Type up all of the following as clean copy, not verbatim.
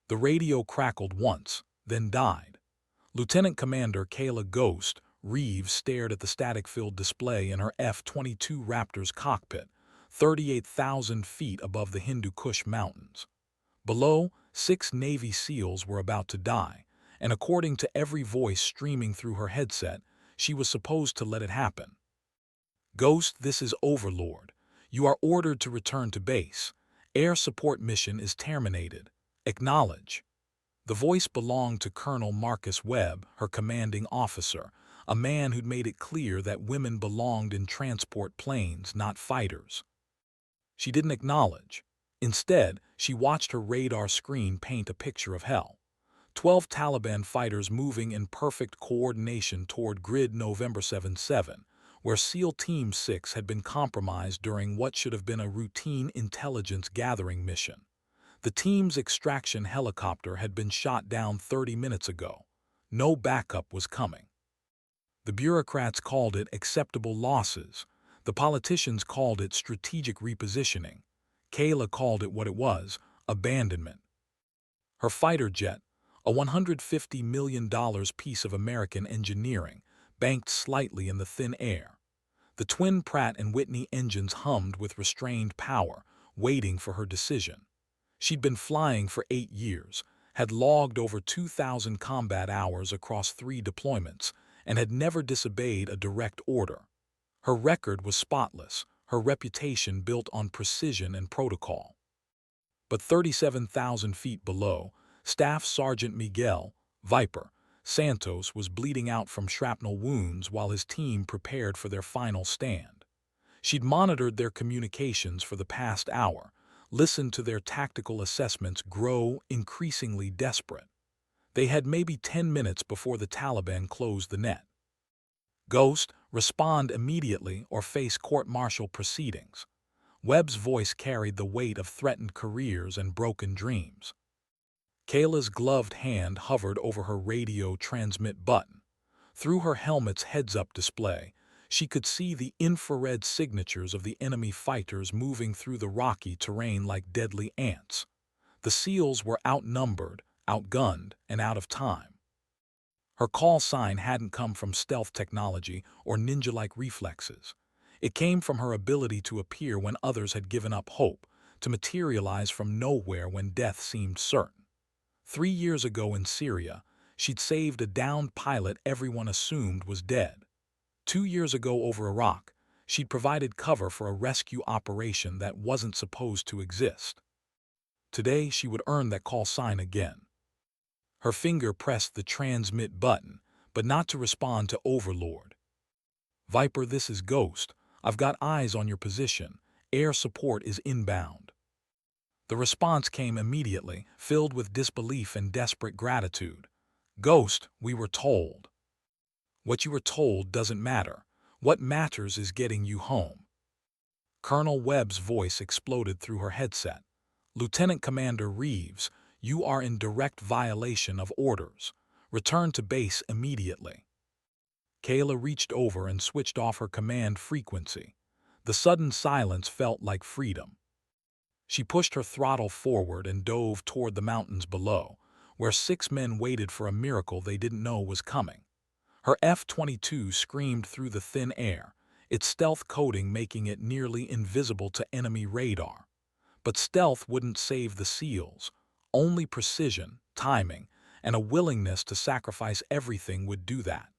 The radio crackled once, then died. Lieutenant Commander Kayla "Ghost" Reeves stared at the static-filled display in her F-22 Raptor's cockpit, 38,000 feet above the Hindu Kush Mountains. Below, 6 Navy SEALs were about to die, and according to every voice streaming through her headset, she was supposed to let it happen. "Ghost, this is Overlord. You are ordered to return to base. Air support mission is terminated. Acknowledge." The voice belonged to Colonel Marcus Webb, her commanding officer, a man who'd made it clear that women belonged in transport planes, not fighters. She didn't acknowledge. Instead, she watched her radar screen paint a picture of hell. 12 Taliban fighters moving in perfect coordination toward grid November 7/7, where SEAL Team 6 had been compromised during what should have been a routine intelligence gathering mission. The team's extraction helicopter had been shot down 30 minutes ago. No backup was coming. The bureaucrats called it acceptable losses. The politicians called it strategic repositioning. Kayla called it what it was: abandonment. Her fighter jet, a $150 million piece of American engineering, banked slightly in the thin air. The twin Pratt and Whitney engines hummed with restrained power, waiting for her decision. She'd been flying for 8 years, had logged over 2,000 combat hours across 3 deployments, and had never disobeyed a direct order. Her record was spotless, her reputation built on precision and protocol. But 37,000 feet below, Staff Sergeant Miguel "Viper" Santos was bleeding out from shrapnel wounds while his team prepared for their final stand. She'd monitored their communications for the past hour, listened to their tactical assessments grow increasingly desperate. They had maybe 10 minutes before the Taliban closed the net. "Ghost, respond immediately or face court-martial proceedings." Webb's voice carried the weight of threatened careers and broken dreams. Kayla's gloved hand hovered over her radio transmit button. Through her helmet's heads-up display, she could see the infrared signatures of the enemy fighters moving through the rocky terrain like deadly ants. The SEALs were outnumbered, outgunned, and out of time. Her call sign hadn't come from stealth technology or ninja-like reflexes. It came from her ability to appear when others had given up hope, to materialize from nowhere when death seemed certain. 3 years ago in Syria, she'd saved a downed pilot everyone assumed was dead. 2 years ago over Iraq, she'd provided cover for a rescue operation that wasn't supposed to exist. Today, she would earn that call sign again. Her finger pressed the transmit button, but not to respond to Overlord. "Viper, this is Ghost. I've got eyes on your position. Air support is inbound." The response came immediately, filled with disbelief and desperate gratitude. "Ghost, we were told." "What you were told doesn't matter. What matters is getting you home." Colonel Webb's voice exploded through her headset. "Lieutenant Commander Reeves, you are in direct violation of orders. Return to base immediately." Kayla reached over and switched off her command frequency. The sudden silence felt like freedom. She pushed her throttle forward and dove toward the mountains below, where 6 men waited for a miracle they didn't know was coming. Her F-22 screamed through the thin air, its stealth coating making it nearly invisible to enemy radar. But stealth wouldn't save the SEALs. Only precision, timing, and a willingness to sacrifice everything would do that.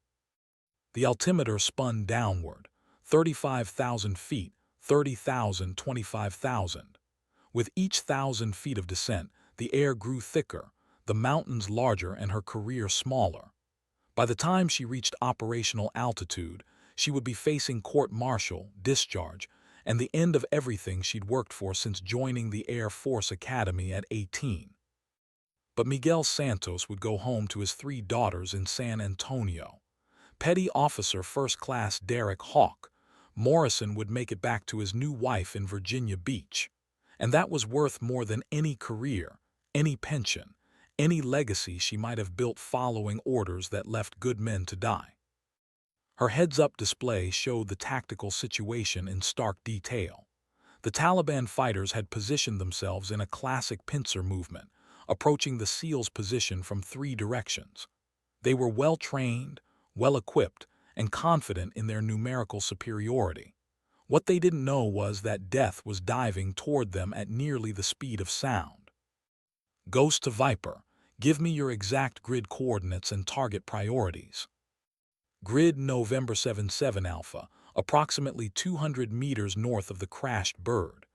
The altimeter spun downward, 35,000 feet, 30,000, 25,000. With each 1,000 feet of descent, the air grew thicker, the mountains larger and her career smaller. By the time she reached operational altitude, she would be facing court-martial, discharge, and the end of everything she'd worked for since joining the Air Force Academy at 18. But Miguel Santos would go home to his 3 daughters in San Antonio. Petty Officer First Class Derek Hawk Morrison would make it back to his new wife in Virginia Beach. And that was worth more than any career, any pension, any legacy she might have built following orders that left good men to die. Her heads-up display showed the tactical situation in stark detail. The Taliban fighters had positioned themselves in a classic pincer movement, approaching the SEALs' position from 3 directions. They were well-trained, well-equipped, and confident in their numerical superiority. What they didn't know was that death was diving toward them at nearly the speed of sound. Ghost to Viper, give me your exact grid coordinates and target priorities. Grid November 77 Alpha, approximately 200 meters north of the crashed bird.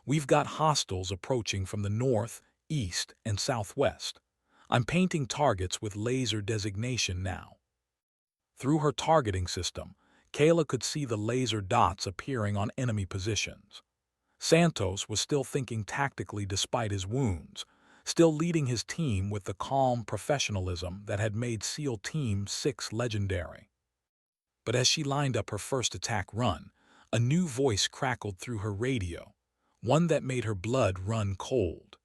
We've got hostiles approaching from the north, east, and southwest. I'm painting targets with laser designation now. Through her targeting system, Kayla could see the laser dots appearing on enemy positions. Santos was still thinking tactically despite his wounds, still leading his team with the calm professionalism that had made SEAL Team 6 legendary. But as she lined up her first attack run, a new voice crackled through her radio, one that made her blood run cold.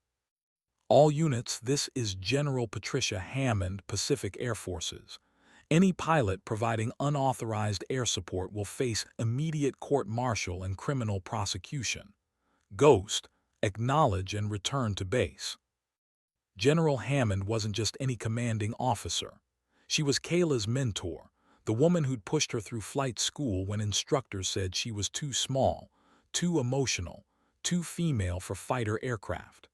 All units, this is General Patricia Hammond, Pacific Air Forces. Any pilot providing unauthorized air support will face immediate court-martial and criminal prosecution. Ghost, acknowledge and return to base. General Hammond wasn't just any commanding officer. She was Kayla's mentor, the woman who'd pushed her through flight school when instructors said she was too small, too emotional, too female for fighter aircraft.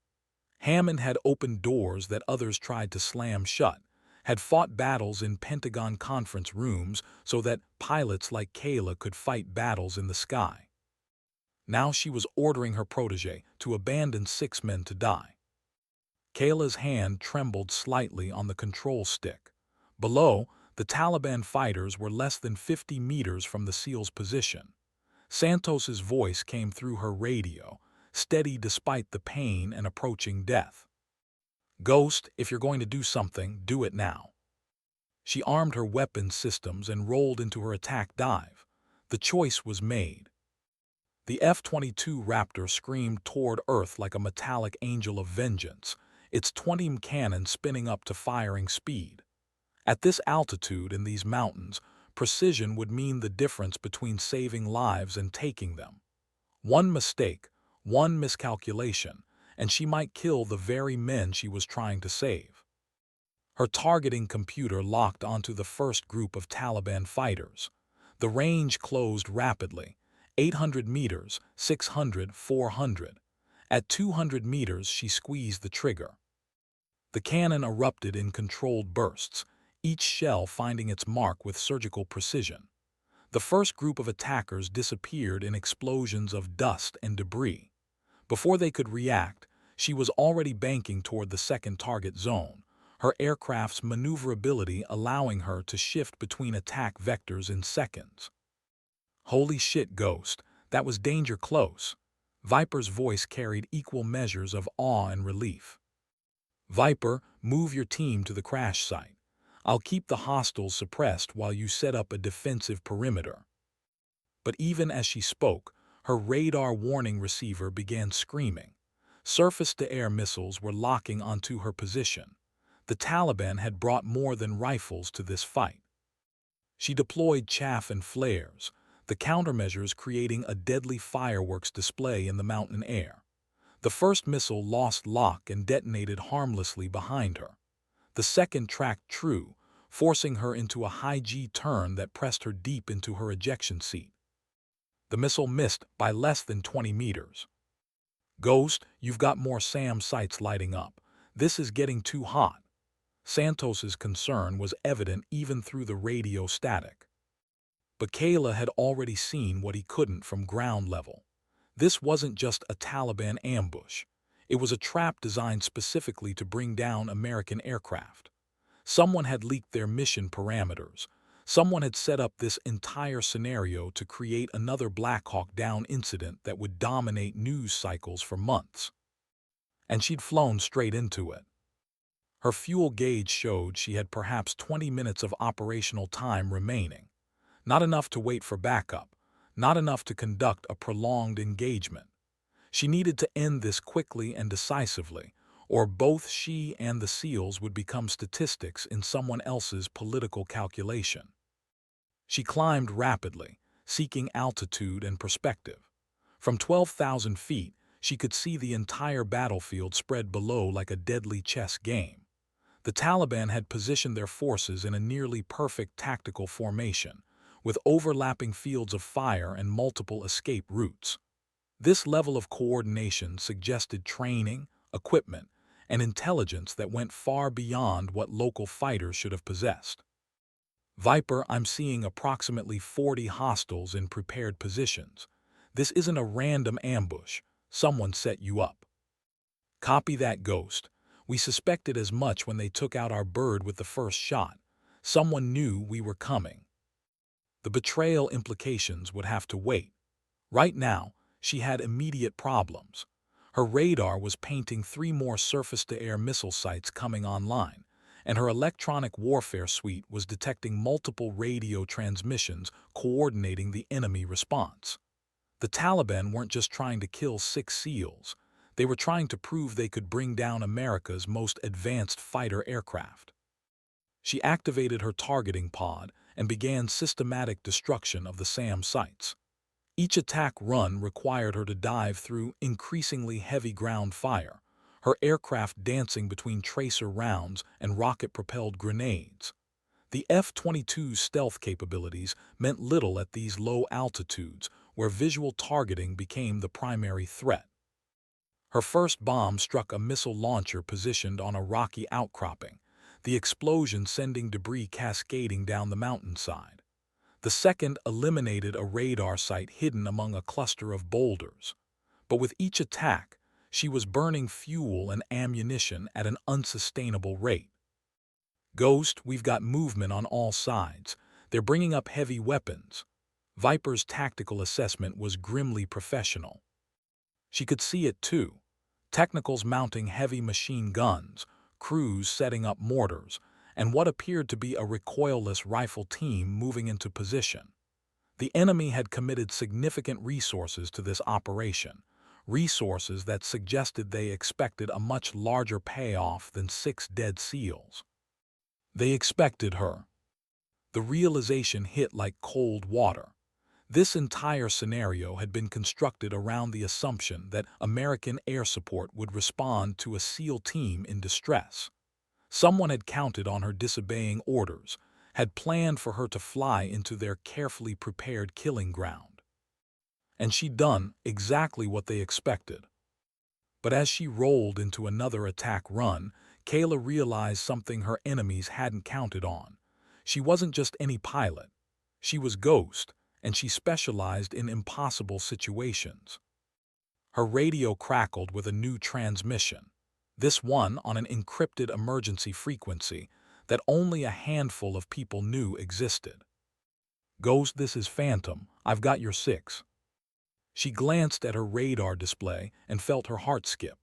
Hammond had opened doors that others tried to slam shut, had fought battles in Pentagon conference rooms so that pilots like Kayla could fight battles in the sky. Now she was ordering her protege to abandon 6 men to die. Kayla's hand trembled slightly on the control stick. Below, the Taliban fighters were less than 50 meters from the SEAL's position. Santos's voice came through her radio, steady despite the pain and approaching death. Ghost, if you're going to do something, do it now. She armed her weapons systems and rolled into her attack dive. The choice was made. The F-22 Raptor screamed toward Earth like a metallic angel of vengeance, its 20 cannons spinning up to firing speed. At this altitude in these mountains, precision would mean the difference between saving lives and taking them. One mistake, one miscalculation, and she might kill the very men she was trying to save. Her targeting computer locked onto the first group of Taliban fighters. The range closed rapidly. 800 meters, 600, 400. At 200 meters, she squeezed the trigger. The cannon erupted in controlled bursts, each shell finding its mark with surgical precision. The first group of attackers disappeared in explosions of dust and debris. Before they could react, she was already banking toward the second target zone, her aircraft's maneuverability allowing her to shift between attack vectors in seconds. Holy shit, Ghost, that was danger close. Viper's voice carried equal measures of awe and relief. Viper, move your team to the crash site. I'll keep the hostiles suppressed while you set up a defensive perimeter. But even as she spoke, her radar warning receiver began screaming. Surface-to-air missiles were locking onto her position. The Taliban had brought more than rifles to this fight. She deployed chaff and flares, the countermeasures creating a deadly fireworks display in the mountain air. The first missile lost lock and detonated harmlessly behind her. The second tracked true, forcing her into a high-G turn that pressed her deep into her ejection seat. The missile missed by less than 20 meters. Ghost, you've got more SAM sights lighting up. This is getting too hot. Santos's concern was evident even through the radio static. But Kayla had already seen what he couldn't from ground level. This wasn't just a Taliban ambush. It was a trap designed specifically to bring down American aircraft. Someone had leaked their mission parameters. Someone had set up this entire scenario to create another Black Hawk Down incident that would dominate news cycles for months. And she'd flown straight into it. Her fuel gauge showed she had perhaps 20 minutes of operational time remaining. Not enough to wait for backup, not enough to conduct a prolonged engagement. She needed to end this quickly and decisively, or both she and the SEALs would become statistics in someone else's political calculation. She climbed rapidly, seeking altitude and perspective. From 12,000 feet, She could see the entire battlefield spread below like a deadly chess game. The Taliban had positioned their forces in a nearly perfect tactical formation, with overlapping fields of fire and multiple escape routes. This level of coordination suggested training, equipment, and intelligence that went far beyond what local fighters should have possessed. Viper, I'm seeing approximately 40 hostiles in prepared positions. This isn't a random ambush. Someone set you up. Copy that, Ghost. We suspected as much when they took out our bird with the first shot. Someone knew we were coming. The betrayal implications would have to wait. Right now, she had immediate problems. Her radar was painting 3 more surface-to-air missile sites coming online, and her electronic warfare suite was detecting multiple radio transmissions coordinating the enemy response. The Taliban weren't just trying to kill 6 SEALs. They were trying to prove they could bring down America's most advanced fighter aircraft. She activated her targeting pod and began systematic destruction of the SAM sites. Each attack run required her to dive through increasingly heavy ground fire, her aircraft dancing between tracer rounds and rocket-propelled grenades. The F-22's stealth capabilities meant little at these low altitudes, where visual targeting became the primary threat. Her first bomb struck a missile launcher positioned on a rocky outcropping, the explosion sending debris cascading down the mountainside. The second eliminated a radar site hidden among a cluster of boulders. But with each attack, she was burning fuel and ammunition at an unsustainable rate. Ghost, we've got movement on all sides. They're bringing up heavy weapons. Viper's tactical assessment was grimly professional. She could see it too. Technicals mounting heavy machine guns, crews setting up mortars, and what appeared to be a recoilless rifle team moving into position. The enemy had committed significant resources to this operation, resources that suggested they expected a much larger payoff than 6 dead SEALs. They expected her. The realization hit like cold water. This entire scenario had been constructed around the assumption that American air support would respond to a SEAL team in distress. Someone had counted on her disobeying orders, had planned for her to fly into their carefully prepared killing ground. And she'd done exactly what they expected. But as she rolled into another attack run, Kayla realized something her enemies hadn't counted on. She wasn't just any pilot. She was Ghost, and she specialized in impossible situations. Her radio crackled with a new transmission, this one on an encrypted emergency frequency that only a handful of people knew existed. Ghost, this is Phantom. I've got your 6. She glanced at her radar display and felt her heart skip.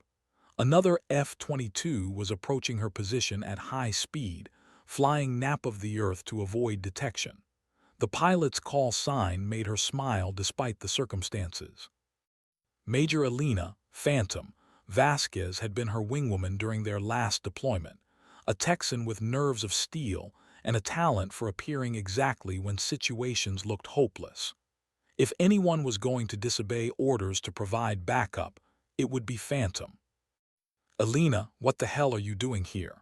Another F-22 was approaching her position at high speed, flying nap of the earth to avoid detection. The pilot's call sign made her smile despite the circumstances. Major Elena, Phantom, Vasquez had been her wingwoman during their last deployment, a Texan with nerves of steel and a talent for appearing exactly when situations looked hopeless. If anyone was going to disobey orders to provide backup, it would be Phantom. Elena, what the hell are you doing here?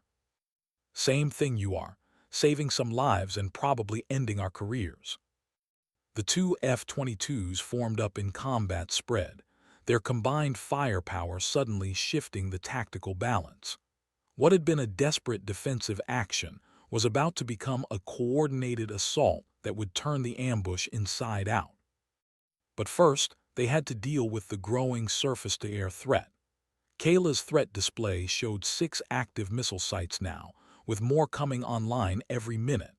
Same thing you are, saving some lives and probably ending our careers. The 2 F-22s formed up in combat spread, their combined firepower suddenly shifting the tactical balance. What had been a desperate defensive action was about to become a coordinated assault that would turn the ambush inside out. But first, they had to deal with the growing surface-to-air threat. Kayla's threat display showed 6 active missile sites now, with more coming online every minute.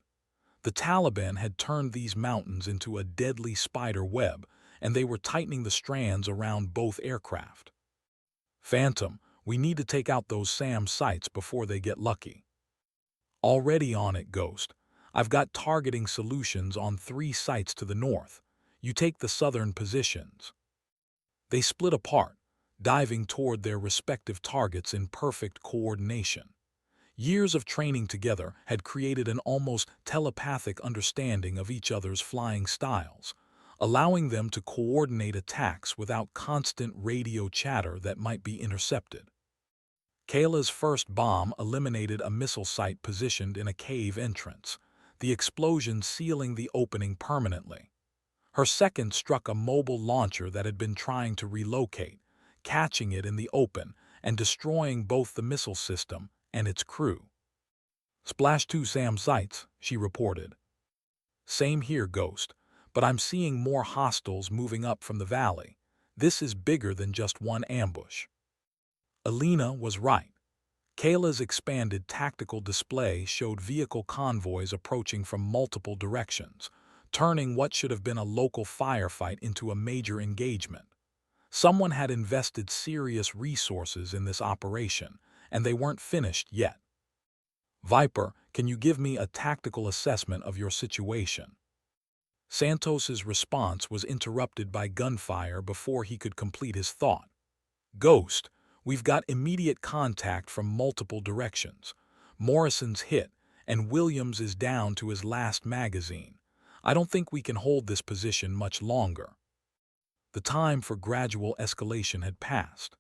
The Taliban had turned these mountains into a deadly spider web, and they were tightening the strands around both aircraft. Phantom, we need to take out those SAM sites before they get lucky. Already on it, Ghost. I've got targeting solutions on 3 sites to the north. You take the southern positions. They split apart, diving toward their respective targets in perfect coordination. Years of training together had created an almost telepathic understanding of each other's flying styles, allowing them to coordinate attacks without constant radio chatter that might be intercepted. Kayla's first bomb eliminated a missile site positioned in a cave entrance, the explosion sealing the opening permanently. Her second struck a mobile launcher that had been trying to relocate, catching it in the open and destroying both the missile system and its crew. "Splash 2 SAM sites," she reported. "Same here, Ghost, but I'm seeing more hostiles moving up from the valley. This is bigger than just one ambush." Alina was right. Kayla's expanded tactical display showed vehicle convoys approaching from multiple directions, turning what should have been a local firefight into a major engagement. Someone had invested serious resources in this operation, and they weren't finished yet. "Viper, can you give me a tactical assessment of your situation?" Santos's response was interrupted by gunfire before he could complete his thought. "Ghost, we've got immediate contact from multiple directions. Morrison's hit, and Williams is down to his last magazine. I don't think we can hold this position much longer." The time for gradual escalation had passed.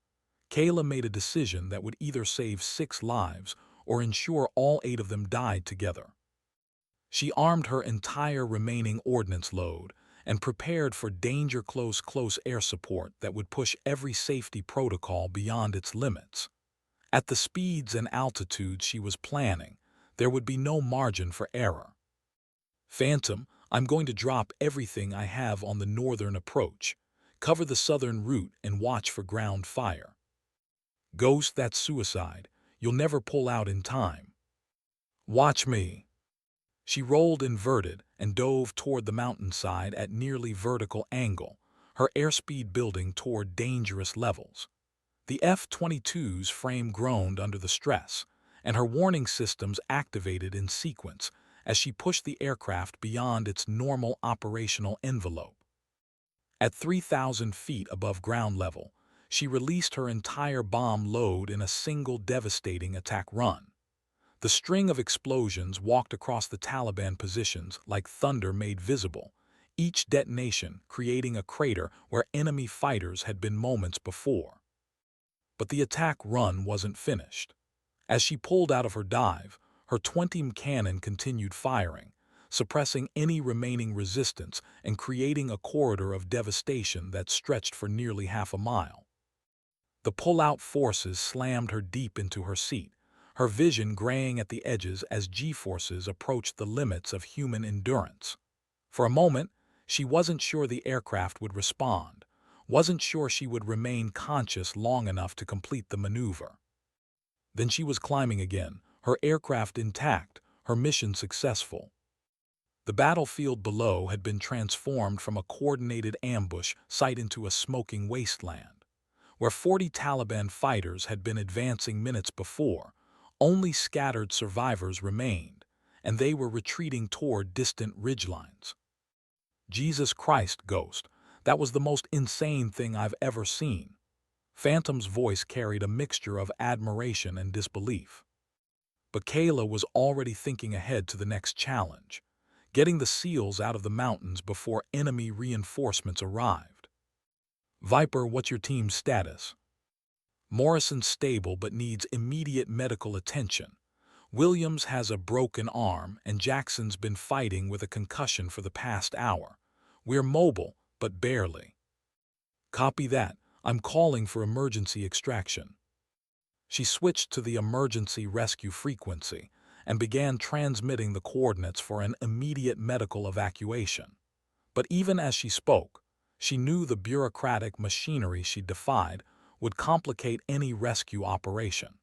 Kayla made a decision that would either save 6 lives or ensure all 8 of them died together. She armed her entire remaining ordnance load and prepared for danger-close air support that would push every safety protocol beyond its limits. At the speeds and altitudes she was planning, there would be no margin for error. "Phantom, I'm going to drop everything I have on the northern approach. Cover the southern route and watch for ground fire." "Ghost, that's suicide. You'll never pull out in time." "Watch me." She rolled inverted and dove toward the mountainside at nearly vertical angle, her airspeed building toward dangerous levels. The F-22's frame groaned under the stress, and her warning systems activated in sequence as she pushed the aircraft beyond its normal operational envelope. At 3,000 feet above ground level, she released her entire bomb load in a single devastating attack run. The string of explosions walked across the Taliban positions like thunder made visible, each detonation creating a crater where enemy fighters had been moments before. But the attack run wasn't finished. As she pulled out of her dive, her 20 cannon continued firing, suppressing any remaining resistance and creating a corridor of devastation that stretched for nearly half a mile. The pull-out forces slammed her deep into her seat, her vision graying at the edges as G-forces approached the limits of human endurance. For a moment, she wasn't sure the aircraft would respond, wasn't sure she would remain conscious long enough to complete the maneuver. Then she was climbing again, her aircraft intact, her mission successful. The battlefield below had been transformed from a coordinated ambush site into a smoking wasteland. Where 40 Taliban fighters had been advancing minutes before, only scattered survivors remained, and they were retreating toward distant ridgelines. "Jesus Christ, Ghost, that was the most insane thing I've ever seen." Phantom's voice carried a mixture of admiration and disbelief. But Kayla was already thinking ahead to the next challenge, getting the SEALs out of the mountains before enemy reinforcements arrived. "Viper, what's your team's status?" "Morrison's stable but needs immediate medical attention. Williams has a broken arm and Jackson's been fighting with a concussion for the past hour. We're mobile, but barely." "Copy that. I'm calling for emergency extraction." She switched to the emergency rescue frequency and began transmitting the coordinates for an immediate medical evacuation. But even as she spoke, she knew the bureaucratic machinery she defied would complicate any rescue operation.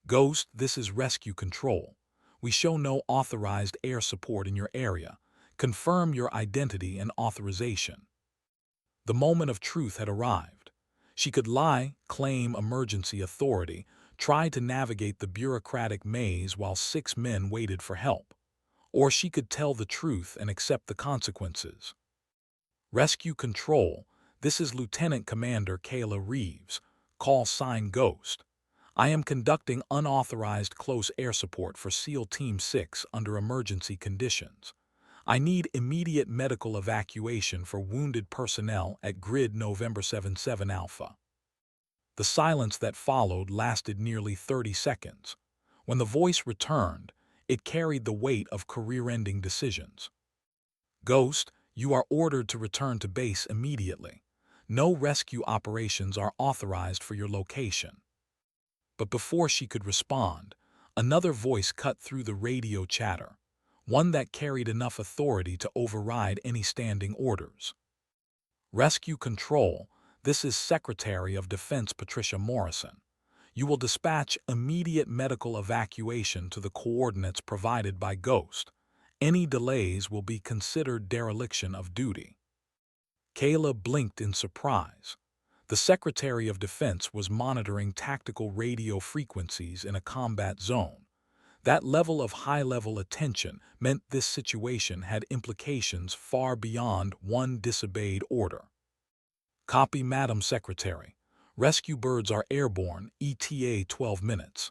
"Ghost, this is rescue control. We show no authorized air support in your area. Confirm your identity and authorization." The moment of truth had arrived. She could lie, claim emergency authority, try to navigate the bureaucratic maze while 6 men waited for help. Or she could tell the truth and accept the consequences. "Rescue Control, this is Lieutenant Commander Kayla Reeves, call sign Ghost. I am conducting unauthorized close air support for SEAL Team 6 under emergency conditions. I need immediate medical evacuation for wounded personnel at Grid November 77 Alpha. The silence that followed lasted nearly 30 seconds. When the voice returned, it carried the weight of career-ending decisions. Ghost, you are ordered to return to base immediately. No rescue operations are authorized for your location. But before she could respond, another voice cut through the radio chatter, one that carried enough authority to override any standing orders. Rescue Control, this is Secretary of Defense Patricia Morrison. You will dispatch immediate medical evacuation to the coordinates provided by Ghost. Any delays will be considered dereliction of duty. Kayla blinked in surprise. The Secretary of Defense was monitoring tactical radio frequencies in a combat zone. That level of high-level attention meant this situation had implications far beyond one disobeyed order. Copy, Madam Secretary. Rescue birds are airborne, ETA 12 minutes.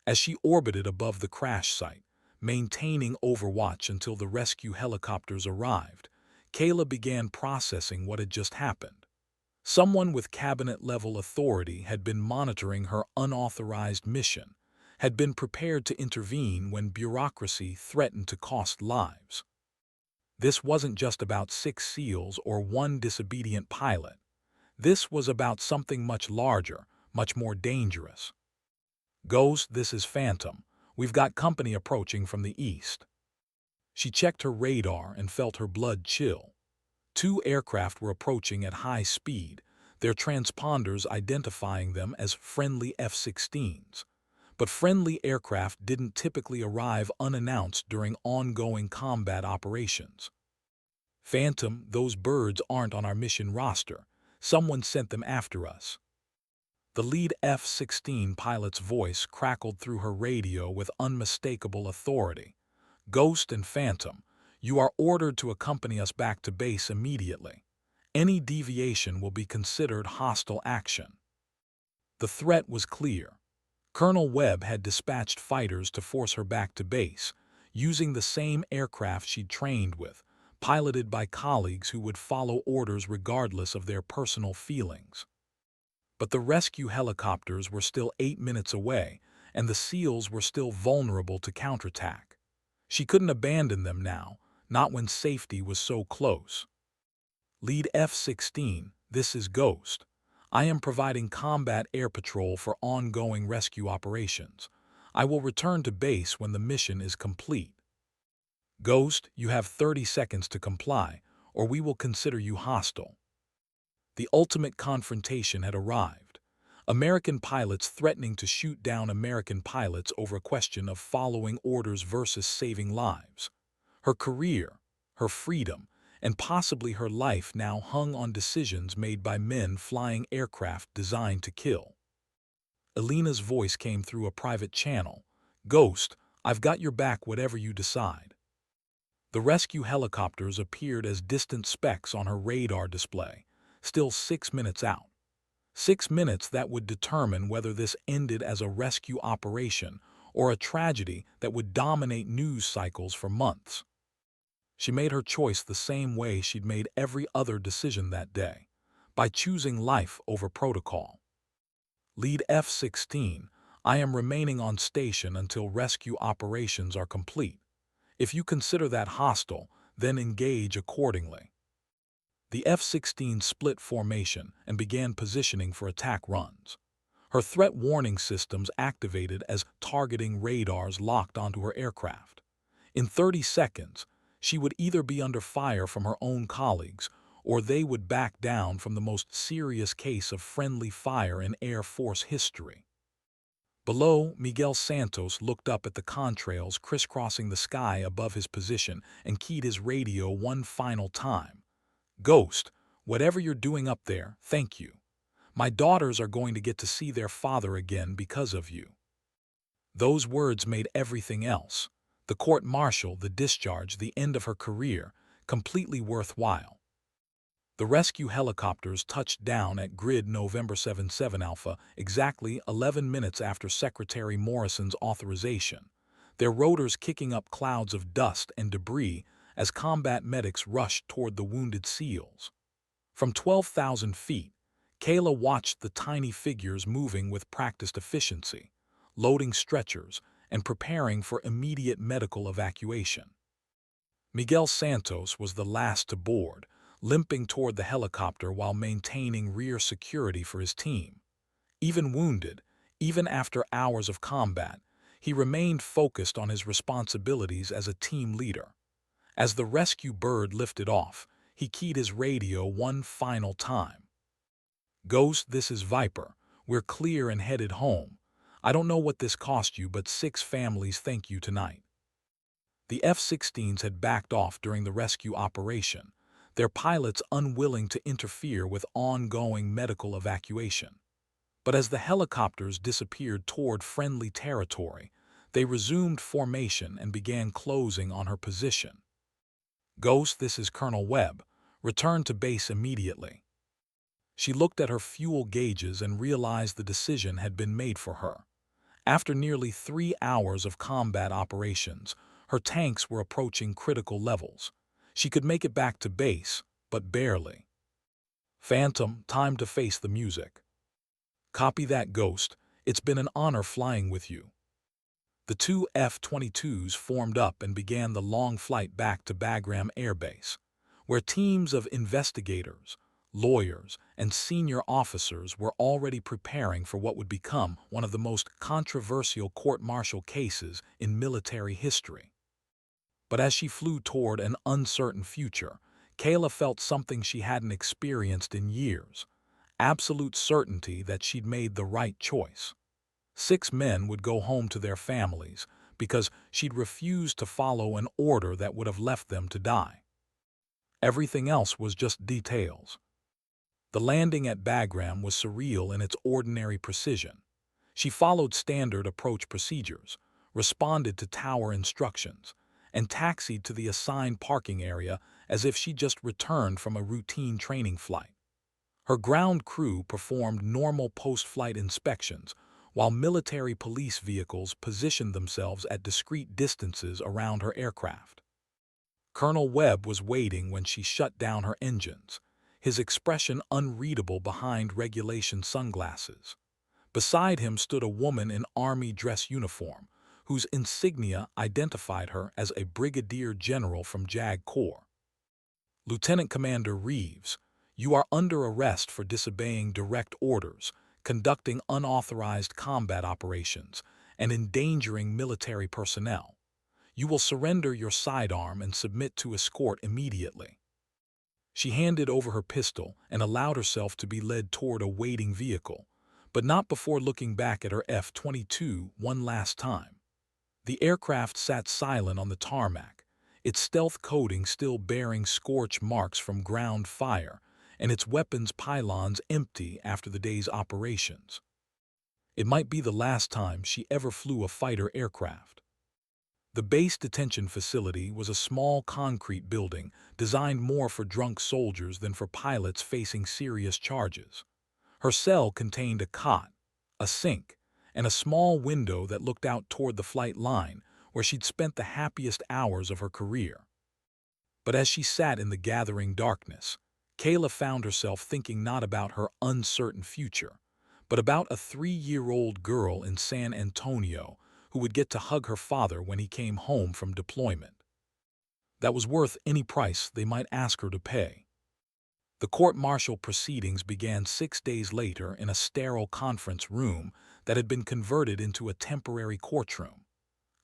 As she orbited above the crash site, maintaining overwatch until the rescue helicopters arrived, Kayla began processing what had just happened. Someone with cabinet-level authority had been monitoring her unauthorized mission, had been prepared to intervene when bureaucracy threatened to cost lives. This wasn't just about 6 SEALs or one disobedient pilot. This was about something much larger, much more dangerous. Ghost, this is Phantom. We've got company approaching from the east. She checked her radar and felt her blood chill. 2 aircraft were approaching at high speed, their transponders identifying them as friendly F-16s. But friendly aircraft didn't typically arrive unannounced during ongoing combat operations. Phantom, those birds aren't on our mission roster. Someone sent them after us. The lead F-16 pilot's voice crackled through her radio with unmistakable authority. Ghost and Phantom, you are ordered to accompany us back to base immediately. Any deviation will be considered hostile action. The threat was clear. Colonel Webb had dispatched fighters to force her back to base, using the same aircraft she'd trained with, piloted by colleagues who would follow orders regardless of their personal feelings. But the rescue helicopters were still 8 minutes away, and the SEALs were still vulnerable to counterattack. She couldn't abandon them now, not when safety was so close. Lead F-16, this is Ghost. I am providing combat air patrol for ongoing rescue operations. I will return to base when the mission is complete. Ghost, you have 30 seconds to comply, or we will consider you hostile. The ultimate confrontation had arrived. American pilots threatening to shoot down American pilots over a question of following orders versus saving lives. Her career, her freedom, and possibly her life now hung on decisions made by men flying aircraft designed to kill. Elena's voice came through a private channel. Ghost, I've got your back whatever you decide. The rescue helicopters appeared as distant specks on her radar display, still 6 minutes out. 6 minutes that would determine whether this ended as a rescue operation or a tragedy that would dominate news cycles for months. She made her choice the same way she'd made every other decision that day, by choosing life over protocol. Lead F-16, I am remaining on station until rescue operations are complete. If you consider that hostile, then engage accordingly. The F-16 split formation and began positioning for attack runs. Her threat warning systems activated as targeting radars locked onto her aircraft. In 30 seconds, she would either be under fire from her own colleagues or they would back down from the most serious case of friendly fire in Air Force history. Below, Miguel Santos looked up at the contrails crisscrossing the sky above his position and keyed his radio one final time. Ghost, whatever you're doing up there, thank you. My daughters are going to get to see their father again because of you. Those words made everything else, the court-martial, the discharge, the end of her career, completely worthwhile. The rescue helicopters touched down at Grid November 77 Alpha exactly 11 minutes after Secretary Morrison's authorization, their rotors kicking up clouds of dust and debris as combat medics rushed toward the wounded SEALs. From 12,000 feet, Kayla watched the tiny figures moving with practiced efficiency, loading stretchers and preparing for immediate medical evacuation. Miguel Santos was the last to board, limping toward the helicopter while maintaining rear security for his team. Even wounded, even after hours of combat, he remained focused on his responsibilities as a team leader. As the rescue bird lifted off, he keyed his radio one final time. "Ghost, this is Viper. We're clear and headed home. I don't know what this cost you, but 6 families thank you tonight." The F-16s had backed off during the rescue operation, their pilots unwilling to interfere with ongoing medical evacuation. But as the helicopters disappeared toward friendly territory, they resumed formation and began closing on her position. "Ghost, this is Colonel Webb. Return to base immediately." She looked at her fuel gauges and realized the decision had been made for her. After nearly 3 hours of combat operations, her tanks were approaching critical levels. She could make it back to base, but barely. "Phantom, time to face the music." "Copy that, Ghost. It's been an honor flying with you." The 2 F-22s formed up and began the long flight back to Bagram Air Base, where teams of investigators, lawyers, and senior officers were already preparing for what would become one of the most controversial court-martial cases in military history. But as she flew toward an uncertain future, Kayla felt something she hadn't experienced in years: absolute certainty that she'd made the right choice. 6 men would go home to their families because she'd refused to follow an order that would have left them to die. Everything else was just details. The landing at Bagram was surreal in its ordinary precision. She followed standard approach procedures, responded to tower instructions, and taxied to the assigned parking area as if she just returned from a routine training flight. Her ground crew performed normal post-flight inspections, while military police vehicles positioned themselves at discreet distances around her aircraft. Colonel Webb was waiting when she shut down her engines, his expression unreadable behind regulation sunglasses. Beside him stood a woman in Army dress uniform, whose insignia identified her as a brigadier general from JAG Corps. "Lieutenant Commander Reeves, you are under arrest for disobeying direct orders, conducting unauthorized combat operations, and endangering military personnel. You will surrender your sidearm and submit to escort immediately." She handed over her pistol and allowed herself to be led toward a waiting vehicle, but not before looking back at her F-22 one last time. The aircraft sat silent on the tarmac, its stealth coating still bearing scorch marks from ground fire, and its weapons pylons empty after the day's operations. It might be the last time she ever flew a fighter aircraft. The base detention facility was a small concrete building designed more for drunk soldiers than for pilots facing serious charges. Her cell contained a cot, a sink, and a small window that looked out toward the flight line, where she'd spent the happiest hours of her career. But as she sat in the gathering darkness, Kayla found herself thinking not about her uncertain future, but about a 3-year-old girl in San Antonio who would get to hug her father when he came home from deployment. That was worth any price they might ask her to pay. The court-martial proceedings began 6 days later in a sterile conference room that had been converted into a temporary courtroom.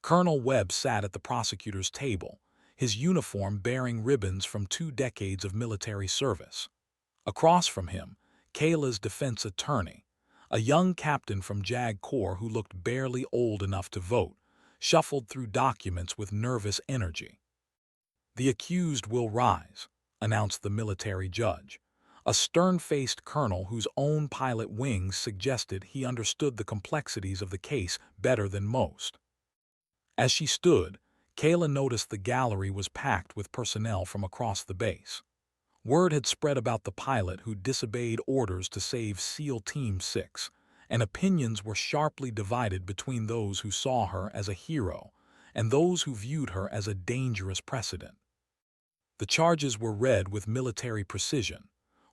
Colonel Webb sat at the prosecutor's table, his uniform bearing ribbons from 2 decades of military service. Across from him, Kayla's defense attorney, a young captain from JAG Corps who looked barely old enough to vote, shuffled through documents with nervous energy. "The accused will rise," announced the military judge, a stern-faced colonel whose own pilot wings suggested he understood the complexities of the case better than most. As she stood, Kayla noticed the gallery was packed with personnel from across the base. Word had spread about the pilot who disobeyed orders to save SEAL Team 6, and opinions were sharply divided between those who saw her as a hero and those who viewed her as a dangerous precedent. The charges were read with military precision: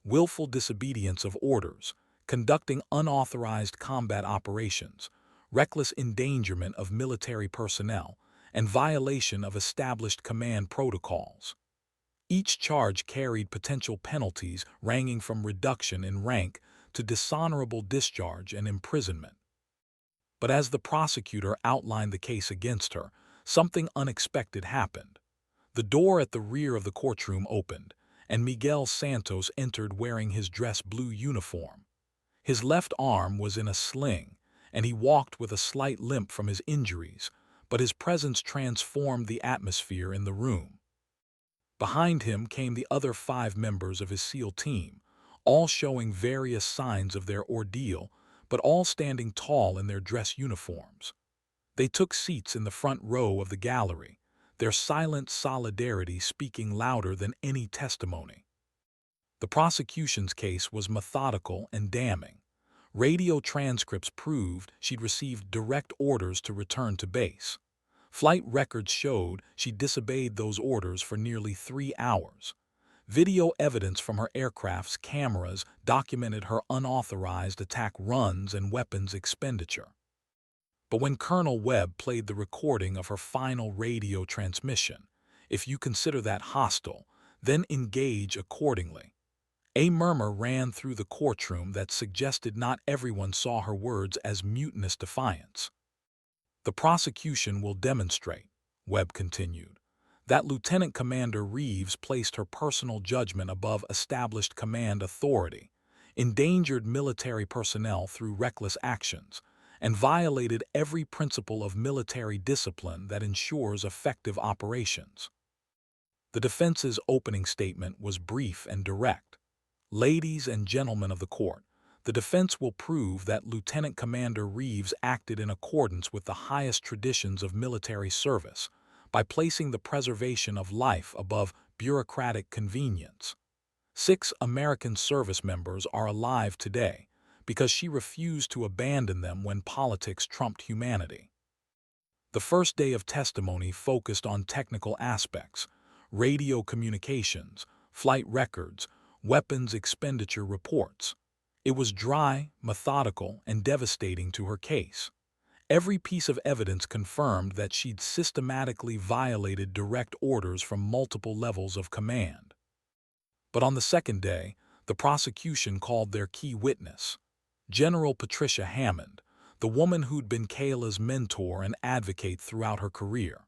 willful disobedience of orders, conducting unauthorized combat operations, reckless endangerment of military personnel, and violation of established command protocols. Each charge carried potential penalties ranging from reduction in rank to dishonorable discharge and imprisonment. But as the prosecutor outlined the case against her, something unexpected happened. The door at the rear of the courtroom opened, and Miguel Santos entered wearing his dress blue uniform. His left arm was in a sling, and he walked with a slight limp from his injuries, but his presence transformed the atmosphere in the room. Behind him came the other 5 members of his SEAL team, all showing various signs of their ordeal, but all standing tall in their dress uniforms. They took seats in the front row of the gallery, their silent solidarity speaking louder than any testimony. The prosecution's case was methodical and damning. Radio transcripts proved she'd received direct orders to return to base. Flight records showed she disobeyed those orders for nearly 3 hours. Video evidence from her aircraft's cameras documented her unauthorized attack runs and weapons expenditure. But when Colonel Webb played the recording of her final radio transmission, if you consider that hostile, then engage accordingly. A murmur ran through the courtroom that suggested not everyone saw her words as mutinous defiance. The prosecution will demonstrate, Webb continued, that Lieutenant Commander Reeves placed her personal judgment above established command authority, endangered military personnel through reckless actions, and violated every principle of military discipline that ensures effective operations. The defense's opening statement was brief and direct. Ladies and gentlemen of the court, the defense will prove that Lieutenant Commander Reeves acted in accordance with the highest traditions of military service by placing the preservation of life above bureaucratic convenience. 6 American service members are alive today because she refused to abandon them when politics trumped humanity. The first day of testimony focused on technical aspects: radio communications, flight records, weapons expenditure reports. It was dry, methodical, and devastating to her case. Every piece of evidence confirmed that she'd systematically violated direct orders from multiple levels of command. But on the second day, the prosecution called their key witness, General Patricia Hammond, the woman who'd been Kayla's mentor and advocate throughout her career.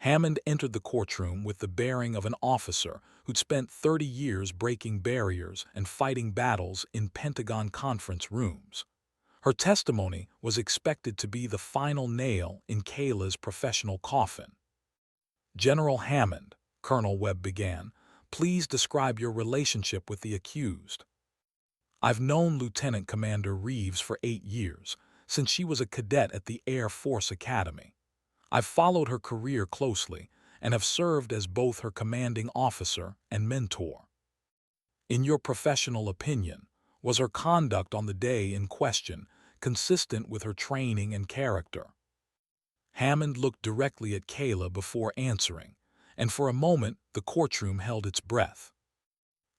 Hammond entered the courtroom with the bearing of an officer who'd spent 30 years breaking barriers and fighting battles in Pentagon conference rooms. Her testimony was expected to be the final nail in Kayla's professional coffin. "General Hammond," Colonel Webb began, "please describe your relationship with the accused." "I've known Lieutenant Commander Reeves for 8 years, since she was a cadet at the Air Force Academy. I've followed her career closely and have served as both her commanding officer and mentor. In your professional opinion, was her conduct on the day in question consistent with her training and character?" Hammond looked directly at Kayla before answering, and for a moment the courtroom held its breath.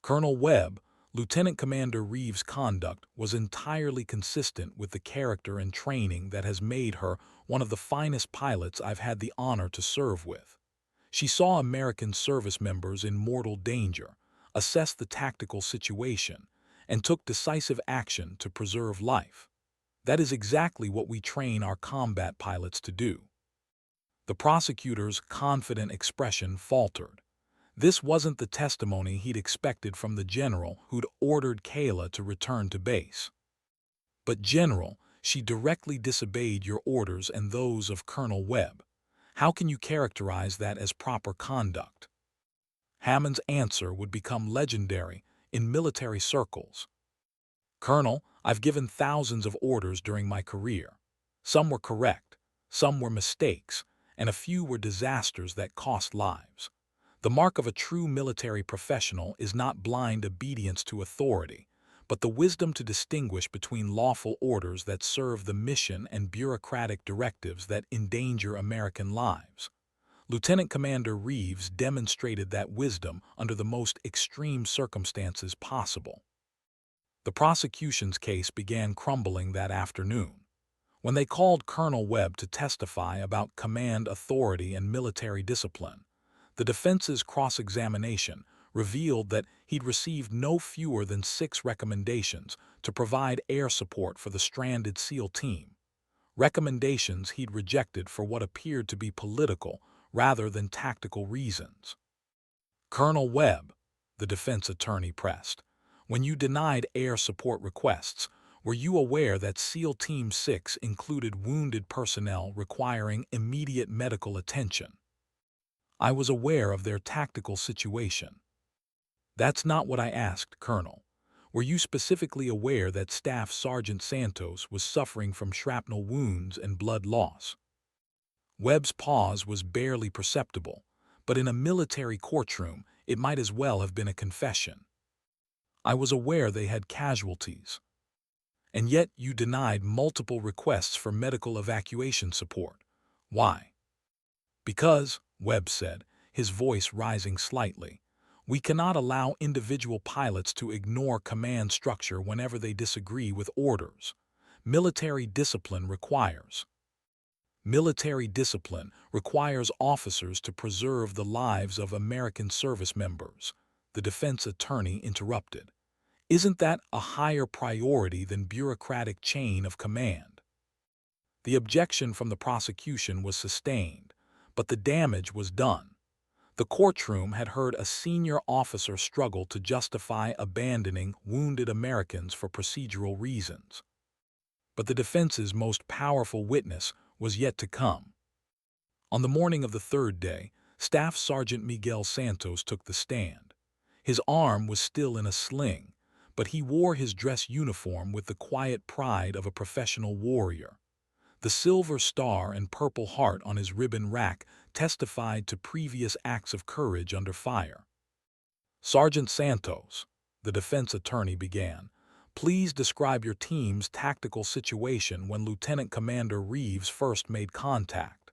"Colonel Webb, Lieutenant Commander Reeves' conduct was entirely consistent with the character and training that has made her one of the finest pilots I've had the honor to serve with. She saw American service members in mortal danger, assessed the tactical situation, and took decisive action to preserve life. That is exactly what we train our combat pilots to do." The prosecutor's confident expression faltered. This wasn't the testimony he'd expected from the general who'd ordered Kayla to return to base. "But General, she directly disobeyed your orders and those of Colonel Webb. How can you characterize that as proper conduct?" Hammond's answer would become legendary in military circles. "Colonel, I've given thousands of orders during my career. Some were correct, some were mistakes, and a few were disasters that cost lives. The mark of a true military professional is not blind obedience to authority, but the wisdom to distinguish between lawful orders that serve the mission and bureaucratic directives that endanger American lives. Lieutenant Commander Reeves demonstrated that wisdom under the most extreme circumstances possible. The prosecution's case began crumbling that afternoon. When they called Colonel Webb to testify about command authority and military discipline, the defense's cross-examination revealed that he'd received no fewer than 6 recommendations to provide air support for the stranded SEAL team, recommendations he'd rejected for what appeared to be political rather than tactical reasons. Colonel Webb, the defense attorney pressed, when you denied air support requests, were you aware that SEAL Team 6 included wounded personnel requiring immediate medical attention? I was aware of their tactical situation. That's not what I asked, Colonel. Were you specifically aware that Staff Sergeant Santos was suffering from shrapnel wounds and blood loss? Webb's pause was barely perceptible, but in a military courtroom, it might as well have been a confession. I was aware they had casualties. And yet you denied multiple requests for medical evacuation support. Why? Because, Webb said, his voice rising slightly, we cannot allow individual pilots to ignore command structure whenever they disagree with orders. Military discipline requires officers to preserve the lives of American service members, the defense attorney interrupted. Isn't that a higher priority than bureaucratic chain of command? The objection from the prosecution was sustained, but the damage was done. The courtroom had heard a senior officer struggle to justify abandoning wounded Americans for procedural reasons. But the defense's most powerful witness was yet to come. On the morning of the 3rd day, Staff Sergeant Miguel Santos took the stand. His arm was still in a sling, but he wore his dress uniform with the quiet pride of a professional warrior. The silver star and purple heart on his ribbon rack testified to previous acts of courage under fire. Sergeant Santos, the defense attorney began, please describe your team's tactical situation when Lieutenant Commander Reeves first made contact.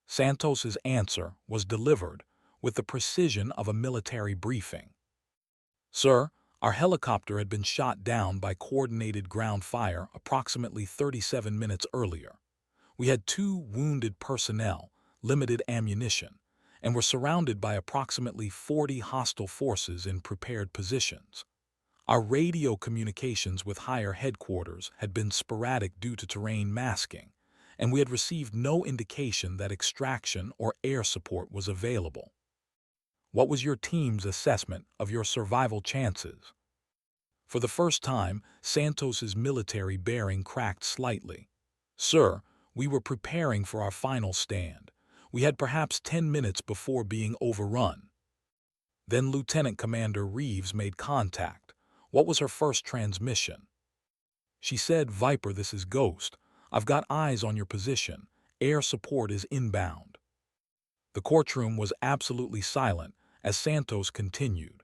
Santos's answer was delivered with the precision of a military briefing. Sir, our helicopter had been shot down by coordinated ground fire approximately 37 minutes earlier. We had 2 wounded personnel, limited ammunition, and were surrounded by approximately 40 hostile forces in prepared positions. Our radio communications with higher headquarters had been sporadic due to terrain masking, and we had received no indication that extraction or air support was available. What was your team's assessment of your survival chances? For the first time, Santos's military bearing cracked slightly. Sir, we were preparing for our final stand. We had perhaps 10 minutes before being overrun. Then Lieutenant Commander Reeves made contact. What was her first transmission? She said, Viper, this is Ghost. I've got eyes on your position. Air support is inbound. The courtroom was absolutely silent as Santos continued.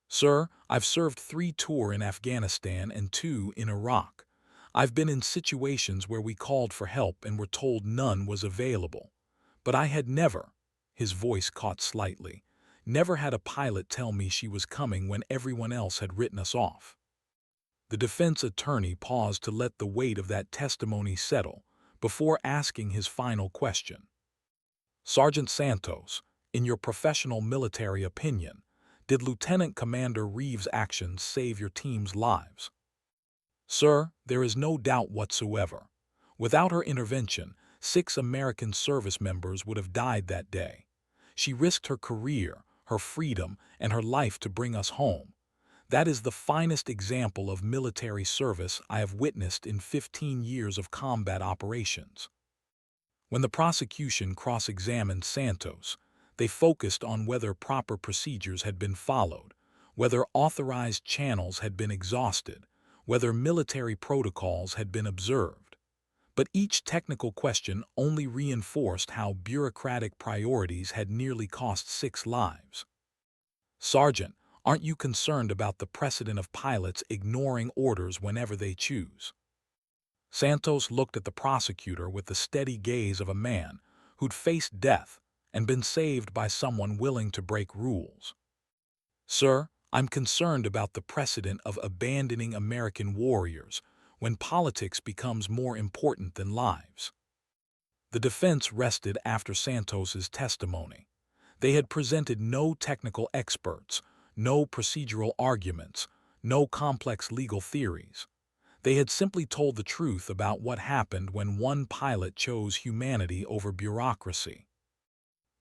Sir, I've served 3 tours in Afghanistan and 2 in Iraq. I've been in situations where we called for help and were told none was available. But I had never, his voice caught slightly, never had a pilot tell me she was coming when everyone else had written us off. The defense attorney paused to let the weight of that testimony settle before asking his final question. Sergeant Santos, in your professional military opinion, did Lieutenant Commander Reeves' actions save your team's lives? Sir, there is no doubt whatsoever. Without her intervention, 6 American service members would have died that day. She risked her career, her freedom, and her life to bring us home. That is the finest example of military service I have witnessed in 15 years of combat operations. When the prosecution cross-examined Santos, they focused on whether proper procedures had been followed, whether authorized channels had been exhausted, whether military protocols had been observed. But each technical question only reinforced how bureaucratic priorities had nearly cost 6 lives. Sergeant, aren't you concerned about the precedent of pilots ignoring orders whenever they choose? Santos looked at the prosecutor with the steady gaze of a man who'd faced death and been saved by someone willing to break rules. Sir, I'm concerned about the precedent of abandoning American warriors when politics becomes more important than lives. The defense rested after Santos's testimony. They had presented no technical experts, no procedural arguments, no complex legal theories. They had simply told the truth about what happened when one pilot chose humanity over bureaucracy.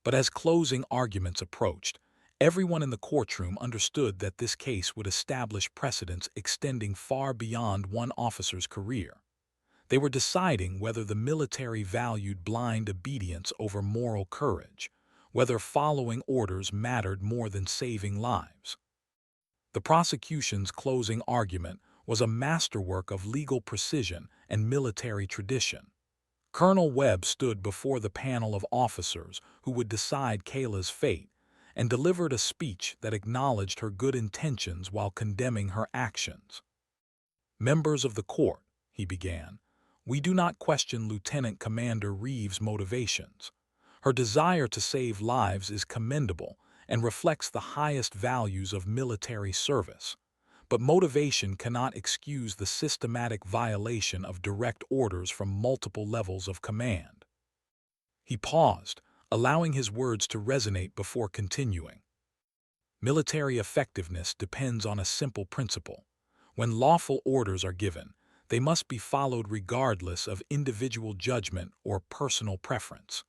But as closing arguments approached, everyone in the courtroom understood that this case would establish precedents extending far beyond one officer's career. They were deciding whether the military valued blind obedience over moral courage, whether following orders mattered more than saving lives. The prosecution's closing argument was a masterwork of legal precision and military tradition. Colonel Webb stood before the panel of officers who would decide Kayla's fate and delivered a speech that acknowledged her good intentions while condemning her actions. "Members of the court," he began, "we do not question Lieutenant Commander Reeves' motivations. Her desire to save lives is commendable and reflects the highest values of military service. But motivation cannot excuse the systematic violation of direct orders from multiple levels of command." He paused, allowing his words to resonate before continuing. "Military effectiveness depends on a simple principle. When lawful orders are given, they must be followed regardless of individual judgment or personal preference.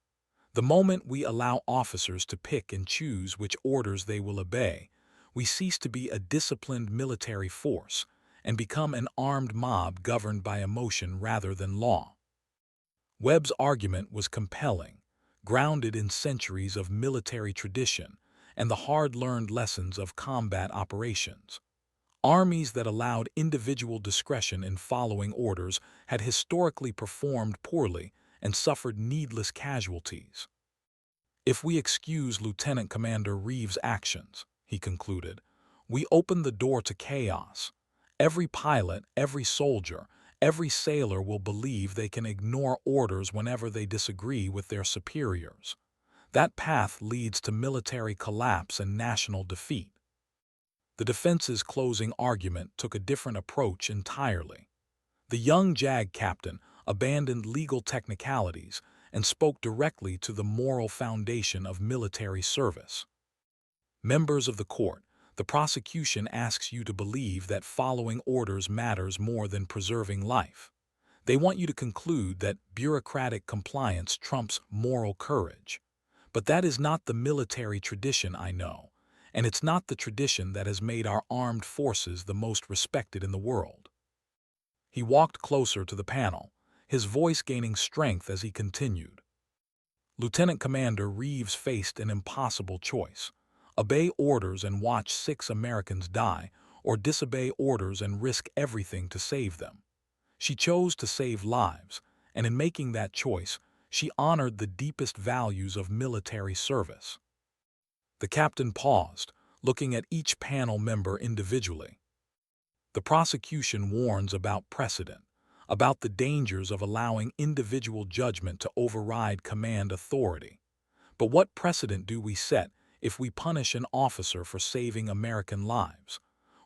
The moment we allow officers to pick and choose which orders they will obey, we cease to be a disciplined military force and become an armed mob governed by emotion rather than law." Webb's argument was compelling, grounded in centuries of military tradition and the hard-learned lessons of combat operations. Armies that allowed individual discretion in following orders had historically performed poorly and suffered needless casualties. "If we excuse Lieutenant Commander Reeves' actions," he concluded, "we open the door to chaos. Every pilot, every soldier, every sailor will believe they can ignore orders whenever they disagree with their superiors. That path leads to military collapse and national defeat." The defense's closing argument took a different approach entirely. The young JAG captain abandoned legal technicalities and spoke directly to the moral foundation of military service. "Members of the court, the prosecution asks you to believe that following orders matters more than preserving life. They want you to conclude that bureaucratic compliance trumps moral courage. But that is not the military tradition I know, and it's not the tradition that has made our armed forces the most respected in the world." He walked closer to the panel, his voice gaining strength as he continued. Lieutenant Commander Reeves faced an impossible choice: obey orders and watch 6 Americans die, or disobey orders and risk everything to save them. She chose to save lives, and in making that choice, she honored the deepest values of military service. The captain paused, looking at each panel member individually. "The prosecution warns about precedent, about the dangers of allowing individual judgment to override command authority. But what precedent do we set if we punish an officer for saving American lives?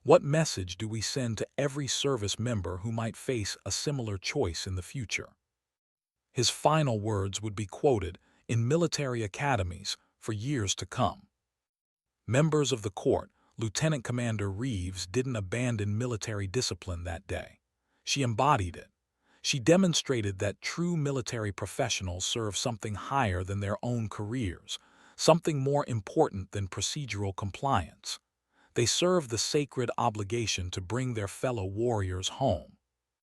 What message do we send to every service member who might face a similar choice in the future?" His final words would be quoted in military academies for years to come. Members of the court, Lieutenant Commander Reeves didn't abandon military discipline that day. She embodied it. She demonstrated that true military professionals serve something higher than their own careers, something more important than procedural compliance. They serve the sacred obligation to bring their fellow warriors home.